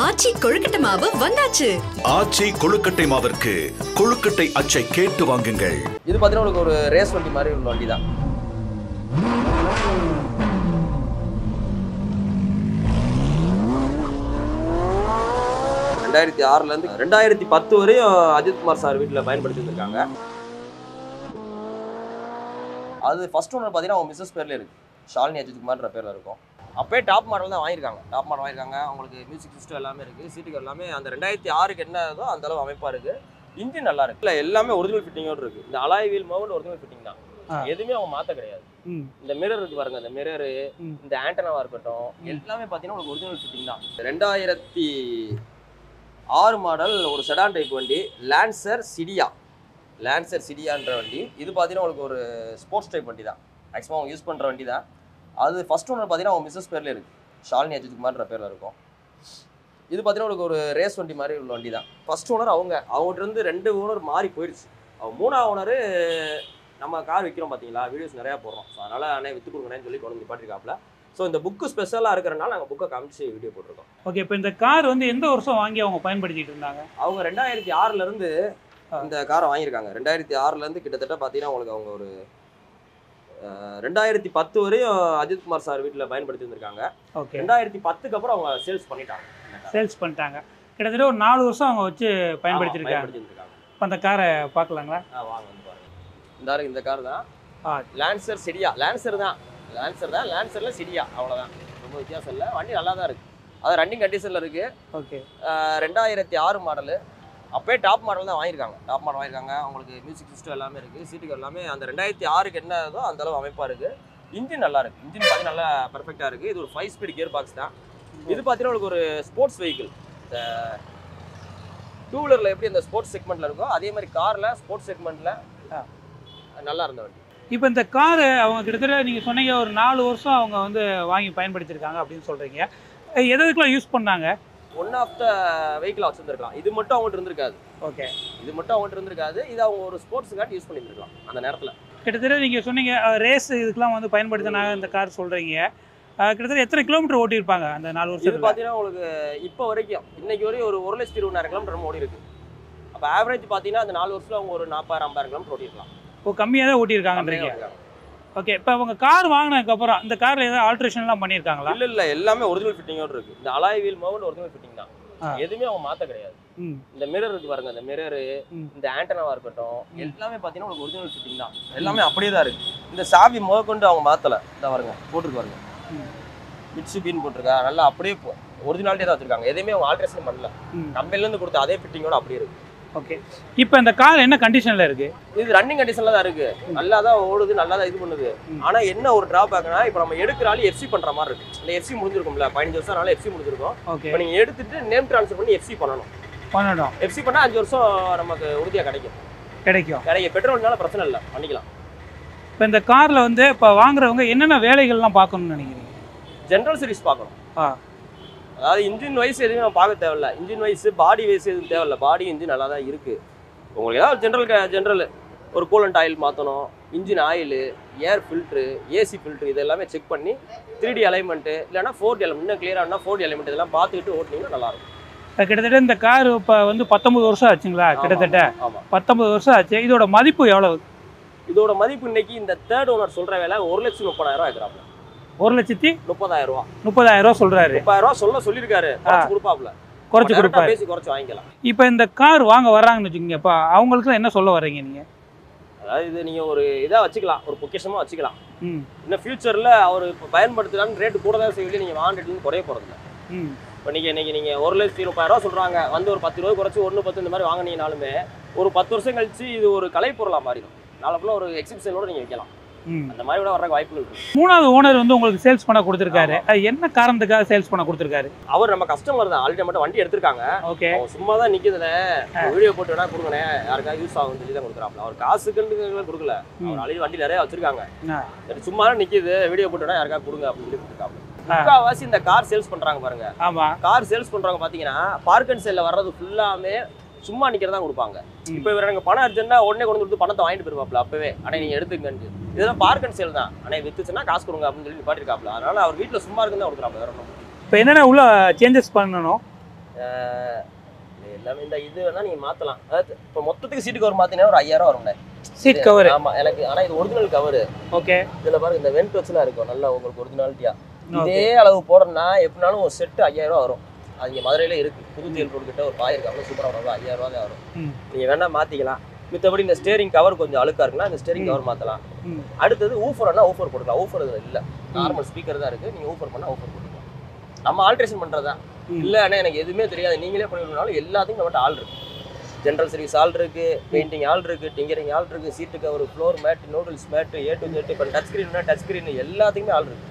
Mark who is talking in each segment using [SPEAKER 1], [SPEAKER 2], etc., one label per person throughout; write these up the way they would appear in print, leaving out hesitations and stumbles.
[SPEAKER 1] ஆச்சி கொழுக்கட்டை மாவு வந்தாச்சு.
[SPEAKER 2] ஆச்சி கொழுக்கட்டை மாவிற்கு கொழுக்கட்டை அச்சை கேட்டு வாங்குங்கள்.
[SPEAKER 3] இது பார்த்தீங்கன்னா ஒரு ரேஸ் வண்டி மாதிரி உள்ள வண்டி தான். இருந்து 2010 வரையும் அஜித் குமார் சார் வீட்டில் பயன்படுத்தி இருக்காங்க. அது ஃபர்ஸ்ட் ஓனர் பார்த்தீங்கன்னா அவங்க மிஸ்ஸஸ் பேர்ல இருக்கு, ஷாலினி அஜித் குமார்ன்ற பேர்ல இருக்கும். அப்பயே டாப் மாடல் தான் வாங்கியிருக்காங்க. டாப் மாடல் வாங்கியிருக்காங்க. அவங்களுக்கு மியூசிக் சிஸ்டம் எல்லாமே இருக்குது, சீட்டுக்கு எல்லாமே அந்த 2006க்கு என்ன ஏதோ அந்த அளவு அமைப்பாக இருக்குது. இன்ஜின் நல்லா இருக்கு. இல்லை எல்லாமே ஒரிஜினல் ஃபிட்டிங்கோடு இருக்குது. இந்த alloy wheel mount original fitting தான், எதுவுமே அவங்க மாற்ற கிடையாது. இந்த மிரர் இருக்கு பாருங்க, இந்த மிரரு, இந்த ஆண்டனாவா இருக்கட்டும், எல்லாமே பார்த்தீங்கன்னா உங்களுக்கு ஒரிஜினல் ஃபிட்டிங் தான். 2006 மாடல் ஒரு செடான் டைப் வண்டி, லான்சர் சிடியான்ற வண்டி. இது பார்த்தீங்கன்னா உங்களுக்கு ஒரு ஸ்போர்ட்ஸ் டைப் வண்டி தான், மேக்ஸிமம் அவங்க யூஸ் பண்ணுற வண்டி தான். அது ஃபர்ஸ்ட் ஓனர் பார்த்தீங்கன்னா அவங்க மிஸ்ஸஸ் பேர்ல இருக்கு, ஷாலினி அஜித் குமார்ன்ற பேர்ல இருக்கும். இது பார்த்தீங்கன்னா உங்களுக்கு ஒரு ரேஸ் வண்டி மாதிரி உள்ள வண்டி தான். ஃபர்ஸ்ட் ஓனர் அவங்ககிட்ட இருந்து 2 ஓனர் மாறி போயிடுச்சு. அவங்க 3ஆவது ஓனர் நம்ம கார் விற்கிறோம் பார்த்தீங்களா, வீடியோஸ் நிறையா போடுறோம். ஸோ அதனால் அண்ணே விற்று கொடுங்கன்னு சொல்லி கொண்டு நிப்பாட்டிருக்காப்புல. ஸோ இந்த புக்கு ஸ்பெஷலாக இருக்கிறனால நாங்கள் புக்கை காமிச்சு வீடியோ போட்டிருக்கோம்.
[SPEAKER 4] ஓகே, இப்போ இந்த கார் வந்து எந்த வருஷம் வாங்கி அவங்க பயன்படுத்திட்டு இருந்தாங்க?
[SPEAKER 3] அவங்க 2006லேருந்து இந்த காரை வாங்கியிருக்காங்க. 2006லேருந்து கிட்டத்தட்ட பார்த்தீங்கன்னா உங்களுக்கு அவங்க ஒரு 2010 வரையும் அஜித் குமார் சார் வீட்டில் பயன்படுத்தி இருந்திருக்காங்க.
[SPEAKER 4] ஓகே,
[SPEAKER 3] 2010க்கு அப்புறம் அவங்க சேல்ஸ் பண்ணிட்டாங்க.
[SPEAKER 4] கிட்டத்தட்ட ஒரு 4 வருஷம் அவங்க வச்சு பயன்படுத்தியிருக்காங்க. இப்போ அந்த காரை பார்க்கலாங்களா?
[SPEAKER 3] வாங்க வந்து பாருங்க. இந்த கார் தான் லான்சர் சிடியா. லான்சர் தான், லான்சரில் சிடியா, அவ்வளோதான். ரொம்ப வித்தியாசம் இல்லை. வண்டி நல்லா தான் இருக்குது. அது ரன்னிங் கண்டிஷனில் இருக்குது.
[SPEAKER 4] Okay,
[SPEAKER 3] 2006 model. அப்போயே டாப் மாடல் தான் வாங்கியிருக்காங்க. அவங்களுக்கு மியூசிக் சிஸ்டம் எல்லாமே இருக்குது, சீட்டுக்கு எல்லாமே அந்த 2006க்கு என்ன ஏதோ அந்த அளவு அமைப்பாக இருக்குது. இன்ஜின் நல்லா இருக்குது. இன்ஜின் பார்த்தீங்கன்னா நல்லா பர்ஃபெக்டாக இருக்குது. இது ஒரு 5 ஸ்பீட் கியர் பாக்ஸ் தான். இது பார்த்தீங்கன்னா உங்களுக்கு ஒரு ஸ்போர்ட்ஸ் வெஹிக்கிள். இந்த 2 வீலரில் எப்படி அந்த ஸ்போர்ட்ஸ் செக்மெண்ட்டில் இருக்கோ அதே மாதிரி காரில் ஸ்போர்ட்ஸ் செக்மெண்ட்டில் நல்லா இருந்த வண்டி.
[SPEAKER 4] இப்போ இந்த காரு அவங்க கிட்டத்தட்ட நீங்கள் சொன்னீங்க ஒரு 4 வருஷம் அவங்க வந்து வாங்கி பயன்படுத்தியிருக்காங்க அப்படின்னு சொல்கிறீங்க. எதுக்கெல்லாம் யூஸ் பண்ணாங்க?
[SPEAKER 3] ஒன் ஆஃப் த வெஹிக்கிளாக வச்சுருந்துருக்கலாம். இது மட்டும் அவங்கள்ட்ட இருந்திருக்காது.
[SPEAKER 4] ஓகே,
[SPEAKER 3] இது அவங்க ஒரு ஸ்போர்ட்ஸுக்காண்டி யூஸ் பண்ணியிருந்துருக்கலாம் அந்த நேரத்தில்.
[SPEAKER 4] கிட்டத்தட்ட நீங்கள் சொன்னீங்க ரேஸ் இதுக்கெல்லாம் வந்து பயன்படுத்தினாங்க இந்த கார் சொல்கிறீங்க. கிட்டத்தட்ட எத்தனை கிலோமீட்டர் ஓட்டியிருப்பாங்க அந்த 4 வருஷம்?
[SPEAKER 3] இது பார்த்தீங்கன்னா உங்களுக்கு இப்போ வரைக்கும் இன்னைக்கு வரையும் ஒரு 1,20,000 கிலோமீட்டர் ஓடி இருக்கு. அப்போ ஆவரேஜ் பார்த்தீங்கன்னா அந்த 4 வருஷத்துல அவங்க ஒரு 40,000-50,000 கிலோமீட்டர் ஓட்டிருக்கலாம்.
[SPEAKER 4] ஓ, கம்மியாக தான் ஓட்டியிருக்காங்கன்றீங்க. ஓகே, இப்போ அவங்க கார் வாங்கினதுக்கப்புறம் இந்த காரில் ஏதாவது ஆல்ட்ரேஷன்லாம் பண்ணியிருக்காங்களா?
[SPEAKER 3] இல்லை எல்லாமே ஒரிஜினல் ஃபிட்டிங்கோடு இருக்குது. இந்த alloy wheel mount original fitting தான், எதுவுமே அவங்க மாற்ற கிடையாது. இந்த மிரர் இருக்கு பாருங்க, இந்த மிரரு, இந்த ஆண்டனாவா இருக்கட்டும், எல்லாமே பார்த்தீங்கன்னா உங்களுக்கு ஒரிஜினல் ஃபிட்டிங் தான். எல்லாமே அப்படியே தான் இருக்குது. இந்த சாவி முதற்கொண்டு அவங்க மாற்றலை. இந்த பாருங்க போட்டிருக்கு பாருங்க, மிட்சுபின்னு போட்டிருக்கா, நல்லா அப்படியே ஒரிஜினாலிட்டியாக தான் வச்சுருக்காங்க. எதுவுமே அவங்க ஆல்ட்ரேஷன் பண்ணல. கம்பெனிலேருந்து கொடுத்த அதே ஃபிட்டிங்கோட அப்படியே இருக்குது.
[SPEAKER 4] ஓகே, இப்போ இந்த கார் என்ன கண்டிஷனில் இருக்குது?
[SPEAKER 3] இது ரன்னிங் கண்டிஷனில் தான் இருக்குது. நல்லா தான் ஓடுது, நல்லா தான் இது பண்ணுது. ஆனால் என்ன ஒரு ட்ராபேக்னா, இப்போ நம்ம எடுக்கிறாலும் எஃப்சி பண்ணுற மாதிரி இருக்குது. இல்லை எஃப்சி முடிஞ்சிருக்கும்ல, 15 வருஷம் அதனால எஃப்சி முடிஞ்சிருக்கும்.
[SPEAKER 4] ஓகே,
[SPEAKER 3] இப்போ நீங்கள் எடுத்துட்டு நேம் ட்ரான்ஸ்ஃபர் பண்ணி எஃப்சி பண்ணணும். எஃப்சி பண்ணால் 5 வருஷம் நமக்கு உறுதியாக கிடைக்கும். பெட்ரோல்னால பிரச்சனை இல்லை, பண்ணிக்கலாம்.
[SPEAKER 4] இப்போ இந்த காரில் வந்து இப்போ வாங்குறவங்க என்னென்ன வேலைகள்லாம் பார்க்கணும்னு நினைக்கிறீங்க?
[SPEAKER 3] ஜென்ரல் சர்வீஸ் பார்க்கணும். அதாவது இன்ஜின் வைஸ் எதுவுமே நம்ம பார்க்க தேவையில்ல. இன்ஜின் வைஸ் பாடி வைஸ் எதுவும் தேவையில்ல. பாடி இன்ஜின் நல்லா தான் இருக்குது. உங்களுக்கு ஏதாவது ஜென்ரல் ஒரு கூலண்ட் ஆயில் மாற்றணும், இன்ஜின் ஆயிலு, ஏர் ஃபில்ட்ரு, ஏசி ஃபில்ட்ரு, இது எல்லாமே செக் பண்ணி 3D அலைன்மெண்ட்டு இல்லைனா 4D அலைன்மெண்ட், இன்னும் கிளியரானா 4D அலைன்மெண்ட் இதெல்லாம் பார்த்துக்கிட்டு ஓட்டினீங்கன்னா நல்லாயிருக்கும்.
[SPEAKER 4] கிட்டத்தட்ட இந்த கார் இப்போ வந்து 19 வருஷம் ஆச்சுங்களா? கிட்டத்தட்ட 19 வருஷம் ஆச்சு. இதோட மதிப்பு எவ்வளவு?
[SPEAKER 3] இதோட மதிப்பு இன்னைக்கு இந்த தேர்ட் ஓனர் சொல்கிற வேலை 1,30,000 இருக்கிறாப்புல.
[SPEAKER 4] 1,30,000 சொல்றாரு.
[SPEAKER 3] 30,000 சொல்லியிருக்காரு. கொடுப்பாப்புல,
[SPEAKER 4] குறைச்சு கொடுப்பாரு.
[SPEAKER 3] பேசி குறைச்சு வாங்கிக்கலாம்.
[SPEAKER 4] இப்போ இந்த கார் வாங்க வர்றாங்கன்னு வச்சுக்கோங்க, இப்போ அவங்களுக்குலாம் என்ன சொல்ல வர்றீங்க நீங்கள்?
[SPEAKER 3] அதாவது இது நீங்கள் ஒரு இதாக வச்சுக்கலாம், ஒரு பொக்கிஷமாக வச்சுக்கலாம். இன்னும் ஃபியூச்சரில் அவர் இப்போ பயன்படுத்தலான்னு ரேட்டு கூட தான் செய்யல, நீங்கள் வாங்கிட்டு குறைய போகிறதில்ல. இப்போ இன்னைக்கு நீங்கள் 1,30,000 சொல்கிறாங்க, வந்து ஒரு 10 ரூபாய் குறைச்சி 1,10 இந்த மாதிரி வாங்கினீங்கனாலுமே ஒரு 10 வருஷம் கழிச்சு இது ஒரு கலைப்பொருளாக மாறிடும். நாளைக்குள்ள ஒரு எக்ஸிபிஷனோட நீங்கள் வைக்கலாம். அந்த மாதிரி கூட வர வாய்ப்புகள் இருக்கு.
[SPEAKER 4] 3வது ஓனர் வந்து உங்களுக்கு சேல்ஸ் பண்ண கொடுத்துருக்காரு. அது என்ன காரணத்துக்காக சேல்ஸ் பண்ண கொடுத்துருக்காரு?
[SPEAKER 3] அவர் நம்ம கஸ்டமர் தான். ஆல்ரெடி மட்டும் வண்டி எடுத்திருக்காங்க.
[SPEAKER 4] ஓகே,
[SPEAKER 3] சும்மா தான் நிற்குதுண்ணே, வீடியோ போட்டு வேணா கொடுங்கண்ணே, யாருக்காவது யூஸ் ஆகும் சொல்லி தான் கொடுக்குறாப்ல. அவர் காசுக்குன்னு கொடுக்கல. அவர் ஆல்ரெடி வண்டி நிறைய வச்சிருக்காங்க. சும்மா தான் நிற்கிது, வீடியோ போட்டு வேணா யாருக்காவது கொடுங்க அப்படின்னு சொல்லி கொடுத்துருக்காப்ல. முக்கால்வாசி இந்த கார் சேல்ஸ் பண்றாங்க பாருங்க.
[SPEAKER 4] ஆமா, கார்
[SPEAKER 3] சேல்ஸ் பண்றவங்க பாத்தீங்கன்னா பார்க் அண்ட் சேல்ல வர்றது ஃபுல்லாமே சும்மா நிக்கிறதா கொடுப்பாங்க. இப்போ இவர் எனக்கு பணம் அர்ஜென்ட்டா உடனே கொண்டு வந்து பணத்தை வாங்கிட்டு போயிருவாப்ல. அப்பவே அண்ணே நீங்க எடுத்துக்கன்னு, இதெல்லாம் பார்க் அண்ட் சேல் தான். அண்ணே வித்துச்சுன்னா காசு கொடுங்க அப்படின்னு சொல்லி நிப்பாட்டிருக்காப்ல. அதனால அவர் வீட்டுல சும்மா இருக்குன்னு தான் கொடுக்குறாப்ல. வேற ஒன்றும்.
[SPEAKER 4] இப்போ என்னென்ன உள்ள சேஞ்சஸ் பண்ணணும்?
[SPEAKER 3] எல்லாமே இந்த இது வேணா நீங்க மாத்தலாம். அதாவது இப்போ மொத்தத்துக்கு சீட்டு கவர் மாத்தினா ஒரு 5000 வரும்ண்ணே.
[SPEAKER 4] Seat cover.
[SPEAKER 3] ஆமா எனக்கு ஆனா இது ஒரிஜினல் கவர்.
[SPEAKER 4] ஓகே.
[SPEAKER 3] இதுல பாருங்க இந்த வென்ட் வச்சுலாம் இருக்கும் நல்லா உங்களுக்கு ஒரிஜினாலிட்டியா. இதே அளவு போடணும்னா எப்படினாலும் ஒரு செட்டு 5000 வரும். அது இங்க மதுரையில இருக்கு. புது தேல் ரோடு கிட்ட ஒரு பாய் இருக்கு. அவ்வளவு சூப்பரா வரும். 5000 தான் வரும். நீங்க வேணா மாத்திக்கலாம். மித்தபடி இந்த ஸ்டேரிங் கவர் கொஞ்சம் அழுக்கா இருக்குன்னா இந்த ஸ்டேரிங் கவர் மாத்தலாம். அடுத்தது ஊஃபர்னா ஊஃபர் போட்டுக்கலாம். ஊஃபர் இதுல இல்ல. நார்மல் ஸ்பீக்கர் தான் இருக்கு. நீங்க ஊஃபர் பண்ணா ஊஃபர் போட்டுக்கலாம். நம்ம ஆல்ட்ரேஷன் பண்றதா இல்ல அண்ணா எனக்கு எதுவுமே தெரியாது நீங்களே பண்ணிவிடனாலும் எல்லாத்துக்கும் நம்மகிட்ட ஆள் இருக்கு. ஜென்ரல் சர்வீஸ் ஆள் இருக்கு, பெயிண்டிங் ஆள் இருக்கு, டிங்கரிங் ஆள் இருக்கு, seat cover, floor mat, noodles mat, A to Z. இப்போ டச் ஸ்கிரீன்னா டச் ஸ்கிரீன் எல்லாத்துக்குமே ஆள் இருக்கு.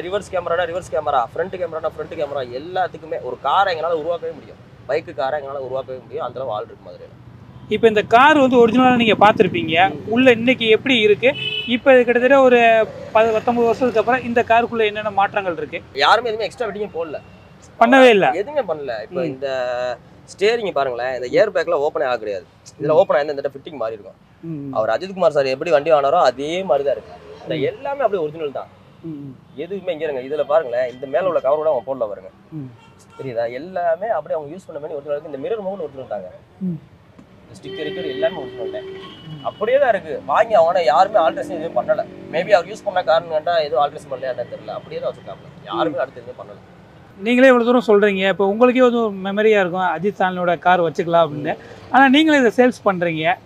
[SPEAKER 3] ரிவர்ஸ் கேமரானா ரிவர்ஸ் கேமரா, ஃப்ரண்ட் கேமரானா ஃப்ரண்ட் கேமரா, எல்லாத்துக்குமே ஒரு காரை எங்களால் உருவாக்கவே முடியும். பைக்கு காரை எங்களால் உருவாக்கவே முடியும். அந்த அளவு ஆள் இருக்கு மதுரையில்.
[SPEAKER 4] இப்போ இந்த கார் வந்து ஒரிஜினலாக நீங்கள் பார்த்துருப்பீங்க. உள்ள இன்னைக்கு எப்படி இருக்கு? இப்போ கிட்டத்தட்ட ஒரு 19 வருஷத்துக்கு அப்புறம் இந்த காருக்குள்ள என்னென்ன மாற்றங்கள் இருக்கு?
[SPEAKER 3] யாருமே எதுவுமே எக்ஸ்ட்ரா ஃபிட்டிங் போடல,
[SPEAKER 4] பண்ணவே இல்லை,
[SPEAKER 3] எதுவுமே பண்ணல. இப்போ இந்த ஸ்டேரிங் பாருங்களேன், இந்த ஏர் பேக்ல ஓப்பனே ஆக கிடையாது. இதுல ஓப்பன் ஆயிருந்தா இந்த ஃபிட்டிங் மாறி இருக்கும். அவர் அஜித்குமார் சார் எப்படி வண்டி வாங்கினாரோ அதே மாதிரி தான் இருக்கு. இந்த எல்லாமே அப்படியே ஒரிஜினல் தான். எதுவுமே இங்க இருங்க இதுல பாருங்களேன், இந்த மேல உள்ள கவர் கூட அவங்க போடல பாருங்க, தெரியுதா? எல்லாமே அப்படியே அவங்க யூஸ் பண்ண மாதிரி ஒரிஜினல் இருக்கு. இந்த மிரர் மோகன் ஒரிஜினல் தாங்க. ஸ்டிக்கர் எல்லாமே ஒரிஜினல் அப்படியே தான் இருக்கு. வாங்கி அவங்க யாருமே ஆல்ட்ரேஷன் எதுவும் பண்ணல. மேபி அவர் யூஸ் பண்ண காரணம் கேட்டா எதுவும் ஆல்ட்ரேஷன் பண்ணலையா தெரியல. அப்படியே தான் வச்சிருக்காங்க. யாருமே அடுத்து எதுவும் பண்ணல.
[SPEAKER 4] நீங்களே இவ்வளோ தூரம் சொல்கிறீங்க. இப்போ உங்களுக்கே ஒரு மெமரியாக இருக்கும் அஜித் சாலினோட கார் வச்சுக்கலாம் அப்படின்னு. ஆனால் நீங்களே இதை சேல்ஸ் பண்ணுறீங்க,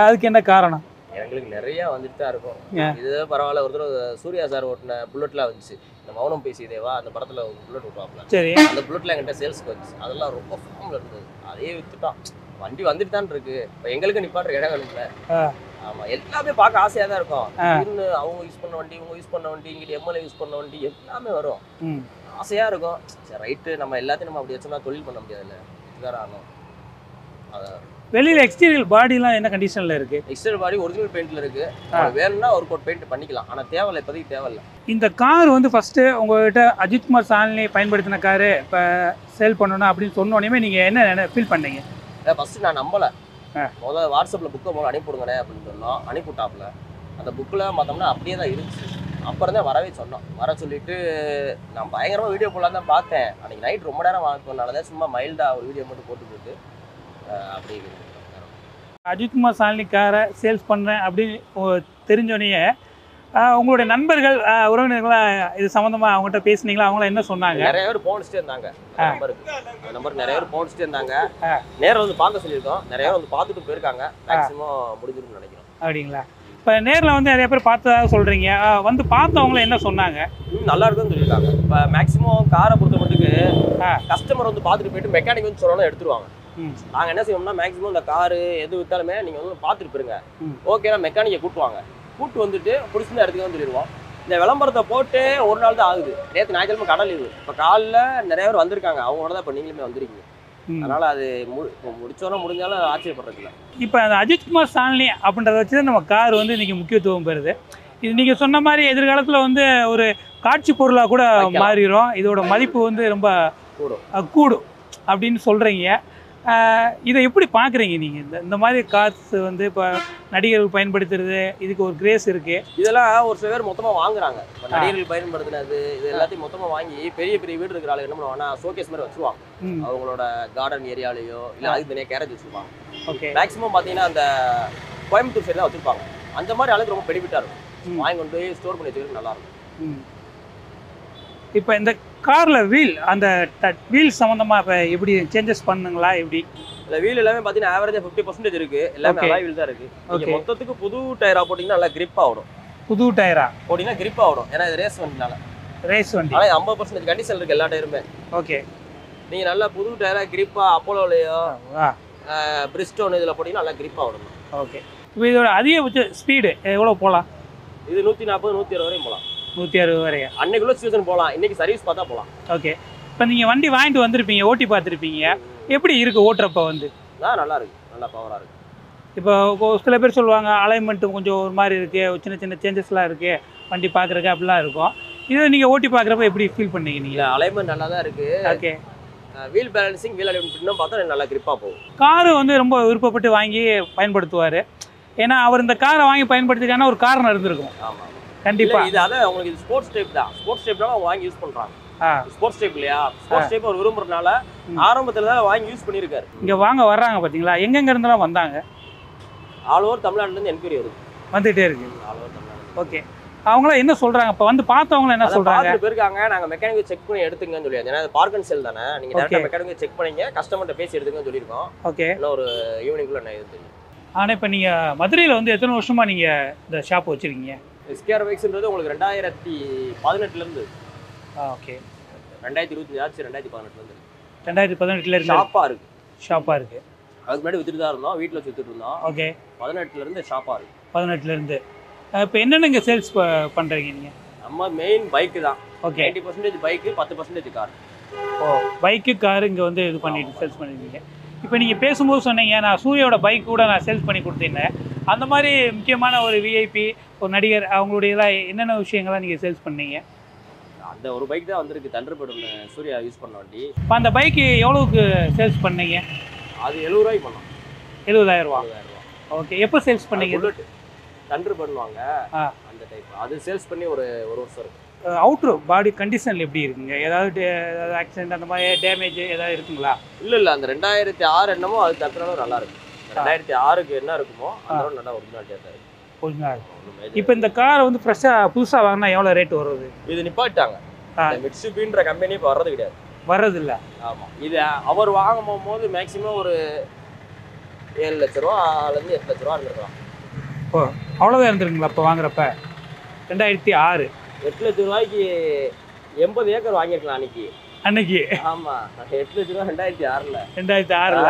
[SPEAKER 4] அதுக்கு என்ன காரணம்?
[SPEAKER 3] எங்களுக்கு நிறைய வந்துட்டு தான் இருக்கும். இது பரவாயில்ல. ஒரு தடவை சூர்யா சார் ஓட்டின புல்லட்லாம் வந்துச்சு. இந்த மௌனம் பேசி தேவா அந்த படத்தில் ஒரு புல்லட் விட்டுவாப்ல. சரி, அந்த புல்லட்ல என்கிட்ட சேல்ஸ்க்கு வந்துச்சு. அதெல்லாம் ரொம்ப ஃபார்மில் இருந்தது. அதே வித்துட்டான். வண்டி வந்துட்டு தான் இருக்கு. இப்போ எங்களுக்கு நிப்பாட்டுற இடம் வேணும்ல. ஆமாம், எல்லாமே பார்க்க ஆசையாக தான் இருக்கும். இன்னும் அவங்க யூஸ் பண்ண வண்டி, இவங்க யூஸ் பண்ண வண்டி, இங்கிட்ட எம்எல்ஏ யூஸ் பண்ண வண்டி எல்லாமே வரும். ஆசையாக இருக்கும். சரி ரைட்டு, நம்ம எல்லாத்தையும் நம்ம அப்படி வச்சோம்னா தொழில் பண்ண முடியாதுல்ல, இதுதான் ஆகும். அதான்
[SPEAKER 4] வெளியில் எக்ஸ்டீரியல் பாடிலாம் என்ன கண்டிஷனில் இருக்குது?
[SPEAKER 3] எக்ஸ்டீரியல் பாடி ஒரிஜினல் பெயிண்டில் இருக்குது. வேணும்னா ஒரு கோட் பெயிண்ட் பண்ணிக்கலாம். ஆனால் தேவையில்லை, இப்போதைக்கு தேவையில்லை.
[SPEAKER 4] இந்த கார் வந்து ஃபஸ்ட்டு உங்கள்கிட்ட அஜித்குமார் சாலினி பயன்படுத்தின காரு இப்போ சேல் பண்ணணும் அப்படின்னு சொன்னோடனே நீங்கள் என்ன ஃபீல் பண்ணீங்க?
[SPEAKER 3] ஃபஸ்ட்டு நான் நம்பலை. முதல்ல வாட்ஸ்அப்பில் புக்கை போல அனுப்பிவிடுங்கண்ணே அப்படின்னு சொன்னோம். அனுப்பிவிட்டாப்புல அந்த புக்கில் பார்த்தோம்னா அப்படியே தான் இருந்துச்சு. அப்புறம் தான் வரவே சொன்னோம். வர சொல்லிட்டு நான் பயங்கரமாக வீடியோ போடலாம் தான் பார்த்தேன். அன்றைக்கி நைட் ரொம்ப நேரம் வாங்கினால தான் சும்மா மைல்டாக ஒரு வீடியோ மட்டும் போட்டு போட்டு அப்படி
[SPEAKER 4] அஜித்குமார் சாலினி காரை சேல்ஸ் பண்ணுறேன் அப்படின்னு தெரிஞ்சோடனே உங்களுடைய நண்பர்கள் உறவினர்களாக இது சம்மந்தமாக அவங்ககிட்ட பேசுனீங்களா? அவங்களாம் என்ன சொன்னாங்க?
[SPEAKER 3] நிறைய பேர் போனிச்சிட்டே இருந்தாங்க. நம்பருக்கு நிறைய பேர் போனிச்சிட்டே இருந்தாங்க. நேரில் வந்து பார்க்க சொல்லியிருக்கோம். நிறைய பேர் வந்து பார்த்துட்டு போயிருக்காங்க. மேக்ஸிமம் முடிஞ்சிருக்குன்னு நினைக்கிறோம்.
[SPEAKER 4] அப்படிங்களா? இப்போ நேரில் வந்து நிறைய பேர் பார்த்ததாக சொல்கிறீங்க. வந்து பார்த்தவங்கள என்ன சொன்னாங்க?
[SPEAKER 3] நல்லா இருக்குன்னு சொல்லியிருக்காங்க. இப்போ மேக்ஸிமம் காரை பொறுத்த மட்டுக்கு கஸ்டமர் வந்து பார்த்துட்டு போயிட்டு மெக்கானிக் வந்து சொல்லணும் எடுத்துருவாங்க. நாங்கள் என்ன செய்வோம்னா மேக்ஸிமம் இந்த காரு எது விற்றாலுமே நீங்கள் வந்து பார்த்துட்டு போயிருங்க, ஓகேனா மெக்கானிக்கை கூட்டுவாங்க. கூட்டு வந்துட்டு பிடிச்சிருந்தா இடத்துக்கு வந்து சொல்லிடுவோம். இந்த விளம்பரத்தை போட்டு ஒரு நாள் தான் ஆகுது. நேற்று ஞாயிற்றுக்கிழமை கடை லீவு. இப்போ காலைல நிறைய பேர் வந்திருக்காங்க. அவங்களோட தான் இப்போ நீங்களுமே வந்திருக்கீங்க. அதனால் அது முடிச்சோன்னா முடிஞ்சாலும் ஆச்சரியப்படுறதில்ல.
[SPEAKER 4] இப்போ அந்த அஜித்குமார் சாலினி அப்படின்றத வச்சு தான் நம்ம கார் வந்து இன்றைக்கி முக்கியத்துவம் பெறுது. இது நீங்கள் சொன்ன மாதிரி எதிர்காலத்தில் வந்து ஒரு காட்சி பொருளாக கூட மாறிடும். இதோட மதிப்பு வந்து ரொம்ப கூடும் அப்படின்னு சொல்கிறீங்க. இதை எப்படி பார்க்குறீங்க நீங்கள்? இந்த மாதிரி கார்ஸ் வந்து இப்போ நடிகர்கள் பயன்படுத்துறது, இதுக்கு ஒரு கிரேஸ் இருக்குது.
[SPEAKER 3] இதெல்லாம் ஒரு சில பேர் மொத்தமாக வாங்குறாங்க. இப்போ நடிகர்கள் பயன்படுத்தினது இது எல்லாத்தையும் மொத்தமாக வாங்கி பெரிய பெரிய வீடு இருக்கிற ஆளுங்க என்ன பண்ணுவாங்கன்னா ஷோகேஸ் மாதிரி வச்சுருவாங்க. அவங்களோட கார்டன் ஏரியாலேயோ இல்லை அதுக்கு தனியாக கேரேஜ் வச்சுருப்பாங்க. ஓகே, மேக்ஸிமம் பார்த்தீங்கன்னா அந்த கோயம்புத்தூர் சைடு தான் வச்சுருப்பாங்க. அந்த மாதிரி ஆளுக்கு ரொம்ப பெனிஃபிட்டாக இருக்கும். வாங்கி கொண்டு போய் ஸ்டோர் பண்ணி வச்சுக்கிறது நல்லாயிருக்கும்.
[SPEAKER 4] இப்போ இந்த காரில் அந்த வீல் சம்மந்தமாக இப்போ எப்படி சேஞ்சஸ் பண்ணுங்களா? எப்படி
[SPEAKER 3] இல்லை வீல் எல்லாமே பார்த்தீங்கன்னா ஆவரேஜாக 50% இருக்குது. எல்லாமே நல்லா வீல் தான் இருக்குது. ஓகே, மொத்தத்துக்கு புது டயராக போட்டிங்கன்னா நல்லா கிரிப்பாக வரும். புது டயரா போட்டிங்கன்னா கிரிப்பாக வரும். ஏன்னா இது ரேஸ் வண்டினால. ரேஸ் வண்டி ஆனால் 50% கண்டிஷன் இருக்குது எல்லா டயருமே. ஓகே, நீங்கள் நல்லா புது டயராக கிரிப்பாக அப்போலோலையோ பிரிஸ்டோன் இதில் போட்டிங்கன்னா நல்லா கிரிப்பாக வரும். ஓகே,
[SPEAKER 4] இப்போ இதோட அதிகபட்ச ஸ்பீடு எவ்வளோ போகலாம்?
[SPEAKER 3] இது 140 160 வரையும் போகலாம்.
[SPEAKER 4] 160 வரையா?
[SPEAKER 3] அன்னைக்குள்ள சீசன் போகலாம். இன்னைக்கு சர்வீஸ் பார்த்தா போகலாம்.
[SPEAKER 4] ஓகே, இப்போ நீங்கள் வண்டி வாங்கிட்டு வந்திருப்பீங்க, ஓட்டி பார்த்துருப்பீங்க. எப்படி இருக்குது ஓட்டுறப்ப வந்து?
[SPEAKER 3] நல்லா இருக்குது, நல்லா பவராக இருக்குது.
[SPEAKER 4] இப்போ சில பேர் சொல்லுவாங்க அலைன்மெண்ட்டு கொஞ்சம் ஒரு மாதிரி இருக்குது, சின்ன சின்ன சேஞ்சஸ்லாம் இருக்குது வண்டி பார்க்குறக்கு, அப்படிலாம் இருக்கும். இதை நீங்கள் ஓட்டி பார்க்குறப்ப எப்படி ஃபீல் பண்ணீங்க நீங்கள்?
[SPEAKER 3] அலைன்மெண்ட் நல்லா தான் இருக்குது. Okay, wheel balancing wheel alignment பார்த்தா நல்லா கிரிப்பாக போகும்.
[SPEAKER 4] காரு வந்து ரொம்ப விருப்பப்பட்டு வாங்கி பயன்படுத்துவார். ஏன்னா அவர் இந்த காரை வாங்கி பயன்படுத்திக்கான ஒரு காரணம் இருந்திருக்கும்.
[SPEAKER 3] ஆமாம்,
[SPEAKER 4] கண்டிப்பாக.
[SPEAKER 3] இது அதான் உங்களுக்கு இது ஸ்போர்ட்ஸ் டைப் தான். ஸ்போர்ட்ஸ் டைப்னால வாங்கி யூஸ் பண்ணுறாங்க. ஸ்போர்ட்ஸ் டைப் இல்லையா, ஸ்போர்ட்ஸ் டைப் அவர் விரும்புறதுனால ஆரம்பத்துல தான் வாங்கி யூஸ் பண்ணியிருக்காரு.
[SPEAKER 4] இங்கே வாங்க வர்றாங்க பார்த்தீங்களா, எங்கெங்க இருந்தெல்லாம் வந்தாங்க?
[SPEAKER 3] ஆல் ஓவர் தமிழ்நாட்டுலேருந்து என்கொயரி வருது,
[SPEAKER 4] வந்துகிட்டே இருக்கு.
[SPEAKER 3] All over Tamil Nadu.
[SPEAKER 4] ஓகே, அவங்களாம் என்ன சொல்கிறாங்க இப்போ வந்து பார்த்தவங்களும் என்ன சொல்கிறாங்க?
[SPEAKER 3] போயிருக்காங்க, நாங்கள் மெக்கானிக் செக் பண்ணி எடுத்துங்கன்னு சொல்லி, ஏன்னா பார்க் அண்ட் செல் தானே, நீங்கள் டேரக்டாக மெக்கானிக் செக் பண்ணிங்க, கஸ்டமர்கிட்ட பேசி எடுத்துங்கன்னு சொல்லியிருக்கோம்.
[SPEAKER 4] ஓகே,
[SPEAKER 3] இன்னும் ஒரு ஈவினிங்குள்ள நான் இது தெரியும்.
[SPEAKER 4] ஆனால் இப்போ நீங்கள் மதுரையில் வந்து எத்தனை வருஷமாக நீங்கள் இந்த ஷாப் வச்சுருக்கீங்க?
[SPEAKER 3] எஸ்கேஆர் பைக்ஸ்ன்றது உங்களுக்கு 2018
[SPEAKER 4] ஓகே,
[SPEAKER 3] 2025 ஆச்சு, 2018
[SPEAKER 4] 2018
[SPEAKER 3] ஷாப்பாக இருக்குது.
[SPEAKER 4] ஷாப்பாக இருக்குது.
[SPEAKER 3] அதுக்கு முன்னாடி வித்துட்டு தான் இருந்தோம், வீட்டில் வச்சு வித்துட்டு இருந்தோம்.
[SPEAKER 4] ஓகே,
[SPEAKER 3] 18 ஷாப்பாக இருக்குது.
[SPEAKER 4] 18 இப்போ என்னென்ன இங்கே சேல்ஸ் பண்ணுறீங்க நீங்கள்?
[SPEAKER 3] நம்ம மெயின் பைக்கு தான்.
[SPEAKER 4] Okay,
[SPEAKER 3] 90% bike, 10% car.
[SPEAKER 4] ஓ, பைக்கு காரு இங்கே வந்து இது பண்ணிட்டு சேல்ஸ் பண்ணிருக்கீங்க. இப்போ நீங்கள் பேசும்போது சொன்னீங்க, நான் சூர்யாவோட பைக் கூட நான் சேல்ஸ் பண்ணி கொடுத்தேன். அந்த மாதிரி முக்கியமான ஒரு விஐபி, ஒரு நடிகர், அவங்களுடைய இதெல்லாம் என்னென்ன விஷயங்கள்லாம் நீங்கள் சேல்ஸ் பண்ணீங்க?
[SPEAKER 3] அந்த ஒரு பைக் தான் வந்திருக்கு, தண்டர்பர்ட் ஒன்று, சூர்யா யூஸ் பண்ண வண்டி.
[SPEAKER 4] இப்போ அந்த பைக்கு எவ்வளோக்கு சேல்ஸ் பண்ணீங்க?
[SPEAKER 3] அது 70 ரூபாய்க்கு பண்ணோம்.
[SPEAKER 4] 70,000 ரூபா. ஓகே, எப்போ சேல்ஸ் பண்ணீங்க?
[SPEAKER 3] புல்லட் தண்டர் பண்ணுவாங்க அந்த டைப், அது சேல்ஸ் பண்ணி ஒரு வருஷம் இருக்கு.
[SPEAKER 4] அவுட்ரு பாடி கண்டிஷன் எப்படி இருக்குங்க? ஏதாவது ஆக்சிடென்ட் அந்த மாதிரி டேமேஜ் ஏதாவது இருக்குங்களா?
[SPEAKER 3] இல்லை அந்த 2006 என்னமோ அது தக்கறளவு நல்லா இருக்கு. 2006க்கு என்ன இருக்குமோ அதோட நல்லா ஒரிஜினாலிட்டியாக தான் இருக்கு.
[SPEAKER 4] ஒரிஜினல். இப்போ இந்த கார் வந்து ஃப்ரெஷ்ஷாக புதுசாக வாங்கினா எவ்வளோ ரேட் வருது?
[SPEAKER 3] இது நிப்பாட்டாங்க, மிட்சுபின்ற கம்பெனி இப்போ வர்றது கிடையாது,
[SPEAKER 4] வர்றது இல்லை.
[SPEAKER 3] ஆமாம், இது அவர் வாங்கும் போது மேக்ஸிமம் ஒரு 7 லட்ச ரூபாலேருந்து 8 லட்ச ரூபா இருந்திருக்கலாம்.
[SPEAKER 4] ஓ, அவ்வளோதான் இருந்துருங்களா இப்போ வாங்குறப்ப? 2006
[SPEAKER 3] 8 லட்ச ரூபாய்க்கு 80 ஏக்கர் வாங்கியிருக்கலாம் அன்னைக்கு. ஆமாம், 8 லட்ச ரூபா 2006ல்.
[SPEAKER 4] 2006ல்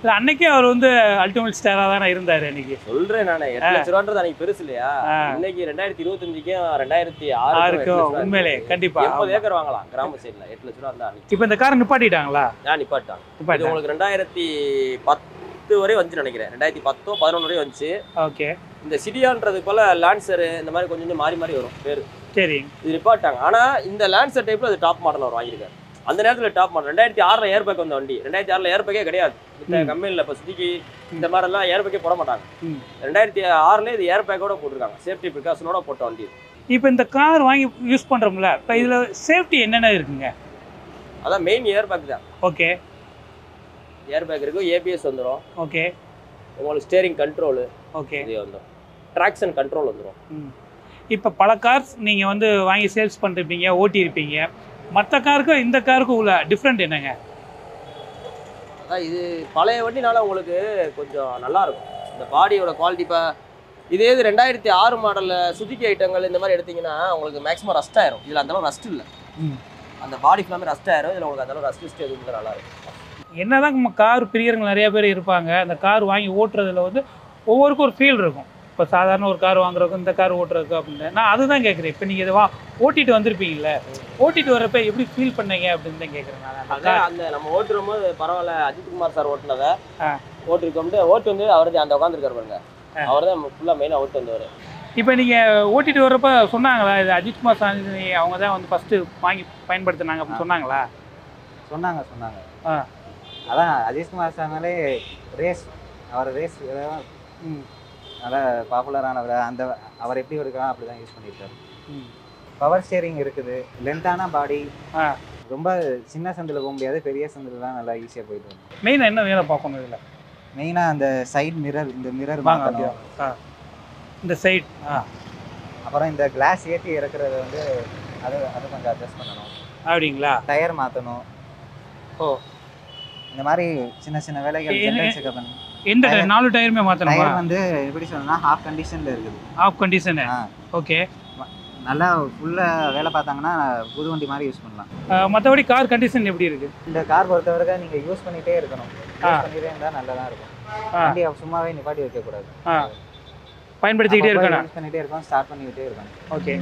[SPEAKER 4] இல்லை, அன்னைக்கே அவர் வந்து அல்டிமேட் ஸ்டாராக தானே இருந்தார் அன்னைக்கு.
[SPEAKER 3] சொல்கிறேன் நான், 8 லட்ச ரூபான்றது அன்னைக்கு பெருசு இல்லையா? இன்னைக்கு 2025க்கும் 2006க்கும்
[SPEAKER 4] உண்மையிலே கண்டிப்பாக
[SPEAKER 3] 80 ஏக்கர் வாங்கலாம் கிராம சைடில். 8 லட்ச ரூபா இருந்தால் அன்னைக்கு.
[SPEAKER 4] இப்போ இந்த காரை நிப்பாட்டிட்டாங்களா?
[SPEAKER 3] நிப்பாட்டாங்க. இது உங்களுக்கு 2010 வரை வந்து நினைக்கிறேன், 2010 11 வரை வந்துச்சு.
[SPEAKER 4] ஓகே, இந்த
[SPEAKER 3] சிடியான்றது போல லான்சர் இந்த மாதிரி கொஞ்சம் மாறி மாறி வரும் பேர்.
[SPEAKER 4] சரி,
[SPEAKER 3] இது நிப்பாட்டாங்க. ஆனால் இந்த லான்சர் டைப்பில் அது டாப் மாடல் அவர் வாங்கியிருக்காரு. அந்த நேரத்தில் டாப் மாடல் 2006ல் ஏர் பேக் வந்த வண்டி. 2006ல் ஏர் பேக்கே கிடையாது இந்த கம்பெனியில். இப்போ சுதிக்கு இந்த மாதிரிலாம் ஏர் பேக்கே போட மாட்டாங்க. 2006ல் இது ஏர் பேக்கோட போட்டிருக்காங்க, சேஃப்டி ப்ரிகாஷனோட போட்ட வண்டி.
[SPEAKER 4] இப்போ இந்த கார் வாங்கி யூஸ் பண்ணுறோம்ல, இப்போ இதில் சேஃப்டி என்னென்ன இருக்குங்க?
[SPEAKER 3] அதான் மெயின் ஏர் பேக் தான்.
[SPEAKER 4] ஓகே,
[SPEAKER 3] ஏர் பேக் இருக்கும், ஏபிஎஸ் வந்துடும்.
[SPEAKER 4] ஓகே,
[SPEAKER 3] உங்களுக்கு ஸ்டேரிங் கண்ட்ரோலு,
[SPEAKER 4] ஓகே,
[SPEAKER 3] இது வந்துடும், ட்ராக்ஷன் கண்ட்ரோல் வந்துடும்.
[SPEAKER 4] இப்போ பல கார்ஸ் நீங்கள் வந்து வாங்கி சேல்ஸ் பண்ணிருப்பீங்க, ஓட்டியிருப்பீங்க. மற்ற காருக்கும் இந்த காருக்கும் உள்ள டிஃப்ரெண்ட் என்னங்க?
[SPEAKER 3] அதான் இது பழைய வண்டினால உங்களுக்கு கொஞ்சம் நல்லாயிருக்கும் இந்த பாடியோட குவாலிட்டி. இப்போ இதே இது 2006 மாடலில் சுதிக்கி ஐட்டங்கள் இந்த மாதிரி எடுத்திங்கன்னா உங்களுக்கு மேக்ஸிமம் ரஸ்ட் ஆயிரும். இதில் அந்தளவு ரஸ்ட் இல்லை, அந்த பாடி ஃபுல்லாமே ரஸ்ட் ஆயிரும். இதில் உங்களுக்கு அந்தளவு ரஸ்ட் எதுவும் நல்லாயிருக்கும்.
[SPEAKER 4] என்னதான் நம்ம கார் பிரியர்கள் நிறைய பேர் இருப்பாங்க, அந்த கார் வாங்கி ஓட்டுறதுல வந்து ஒவ்வொருக்கும் ஒரு ஃபீல் இருக்கும். இப்போ சாதாரண ஒரு கார் வாங்குறதுக்கும் இந்த கார் ஓட்டுறதுக்கு அப்படின்னு நான் அதுதான் கேட்குறேன். இப்போ நீங்கள் இதை ஓட்டிட்டு வந்திருப்பீங்கல்ல, ஓட்டிட்டு வர்றப்ப எப்படி ஃபீல் பண்ணீங்க அப்படின்னு தான் கேட்குறேன் நான்.
[SPEAKER 3] அதான் அந்த நம்ம ஓட்டுறும் போது பரவாயில்ல, அஜித்குமார் சார் ஓட்டுனதை ஓட்டிருக்கோம்ட்டு ஓட்டு வந்து அவர் அந்த உட்காந்துருக்காரு பாருங்க, அவர் தான் ஃபுல்லாக மெயினாக ஓட்டு வந்தவர்.
[SPEAKER 4] இப்போ நீங்கள் ஓட்டிட்டு வர்றப்ப சொன்னாங்களா இது அஜித்குமார் சாமி அவங்க தான் வந்து ஃபஸ்ட்டு வாங்கி பயன்படுத்தினாங்க அப்படின்னு சொன்னாங்களா?
[SPEAKER 5] சொன்னாங்க. அதான் அஜித்குமார் சாமிலே ரேஸ், அவர் ரேஸ் நல்லா பாப்புலரானவர். அந்த அவர் எப்படி இருக்காங்க அப்படி தான் யூஸ் பண்ணியிருக்காரு. பவர் ஸ்டேரிங் இருக்குது, லென்த்தான பாடி, ரொம்ப சின்ன சந்தில் போக முடியாது, பெரிய சந்தில் தான் நல்லா ஈஸியாக போயிட்டு வரும்.
[SPEAKER 4] மெயினாக என்ன வேலை பார்க்கணும் இதில்?
[SPEAKER 5] மெயினாக அந்த சைட் மிரர், இந்த மிரர் மாற்றணும்,
[SPEAKER 4] இந்த சைட்,
[SPEAKER 5] அப்புறம் இந்த கிளாஸ் ஏற்றி இறக்குறத வந்து அது கொஞ்சம் அட்ஜஸ்ட் பண்ணணும்.
[SPEAKER 4] அப்படிங்களா?
[SPEAKER 5] டயர் மாற்றணும்.
[SPEAKER 4] ஓ,
[SPEAKER 5] இந்த மாதிரி சின்ன சின்ன வேலைகள் ஜெனரல் செக்அப் பண்ணணும்.
[SPEAKER 4] எந்த 4 டயருமே மாற்றணும்?
[SPEAKER 5] டயர் வந்து எப்படி சொல்லணும்னா ஹாஃப் கண்டிஷனில் இருக்குது.
[SPEAKER 4] Of condition. ஓகே,
[SPEAKER 5] நல்லா ஃபுல்லாக வேலை பார்த்தாங்கன்னா புது வண்டி மாதிரி யூஸ் பண்ணலாம்.
[SPEAKER 4] மற்றபடி கார் கண்டிஷன் எப்படி இருக்குது?
[SPEAKER 5] இந்த கார் பொறுத்தவரை நீங்கள் யூஸ் பண்ணிகிட்டே இருக்கணும். யூஸ் பண்ணிகிட்டே இருந்தால் நல்லா தான் இருக்கும். வண்டி சும்மாவே நிப்பாட்டி வைக்கக்கூடாது,
[SPEAKER 4] பயன்படுத்திக்கிட்டே இருக்கணும்.
[SPEAKER 5] யூஸ் பண்ணிகிட்டே இருக்கணும், ஸ்டார்ட் பண்ணிக்கிட்டே இருக்கணும்.
[SPEAKER 4] ஓகே.